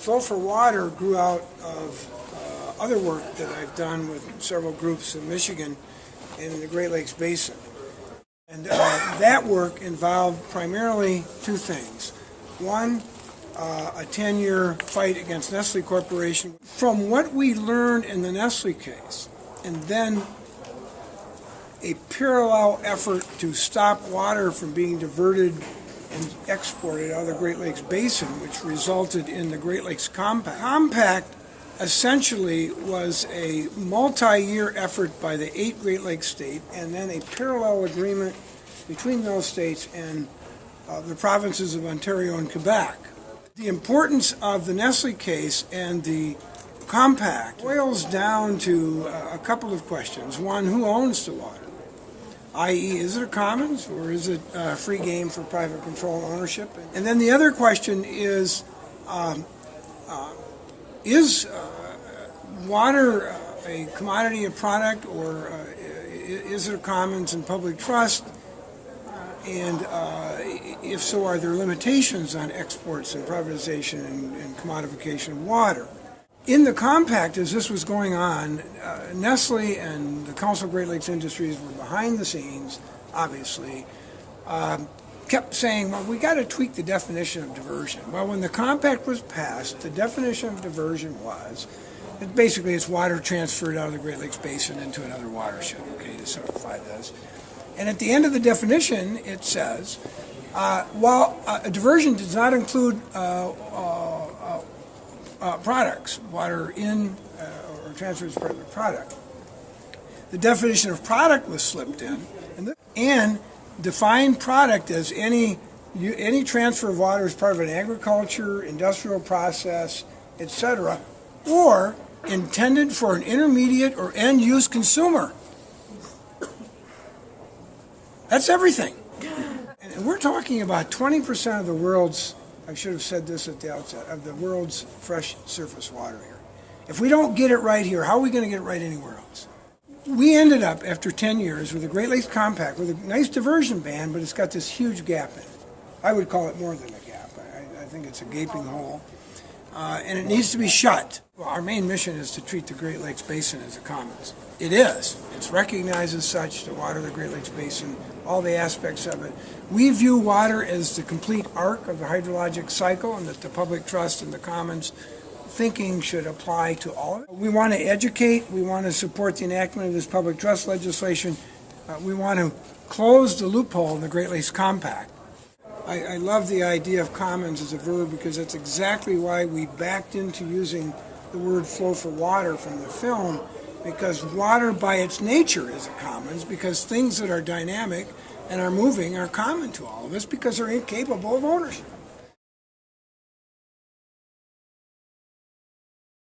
Flow for Water grew out of other work that I've done with several groups in Michigan and in the Great Lakes Basin. And that work involved primarily two things. One, a 10-year fight against Nestle Corporation. From what we learned in the Nestle case, and then a parallel effort to stop water from being diverted and exported out of the Great Lakes Basin, which resulted in the Great Lakes Compact. Compact essentially was a multi-year effort by the 8 Great Lakes states, and then a parallel agreement between those states and the provinces of Ontario and Quebec. The importance of the Nestle case and the compact boils down to a couple of questions. One, who owns the water? I.e., is it a commons or is it a free game for private control and ownership? And then the other question is water a commodity, a product, or is it a commons and public trust? And if so, are there limitations on exports and privatization and commodification of water? In the compact, as this was going on, Nestle and the Council of Great Lakes Industries were behind the scenes, obviously, kept saying, well, we got to tweak the definition of diversion. Well, when the compact was passed, the definition of diversion was, basically it's water transferred out of the Great Lakes Basin into another watershed, okay, to simplify this. And at the end of the definition, it says, while a diversion does not include products, water in or transfer as part of the product. The definition of product was slipped in, and defined product as any transfer of water as part of an agriculture, industrial process, etc., or intended for an intermediate or end-use consumer. That's everything. And we're talking about 20% of the world's, I should have said this at the outset, of the world's fresh surface water here. If we don't get it right here, how are we going to get it right anywhere else? We ended up, after 10 years, with the Great Lakes Compact, with a nice diversion ban, but it's got this huge gap in it. I would call it more than a gap. I think it's a gaping hole. And it needs to be shut. Well, our main mission is to treat the Great Lakes Basin as a commons. It is. It's recognized as such, the water of the Great Lakes Basin, all the aspects of it. We view water as the complete arc of the hydrologic cycle, and that the public trust and the commons thinking should apply to all of it. We want to educate. We want to support the enactment of this public trust legislation. We want to close the loophole in the Great Lakes Compact. I love the idea of commons as a verb because that's exactly why we backed into using the word flow for water from the film, because water by its nature is a commons, because things that are dynamic and are moving are common to all of us because they're incapable of ownership.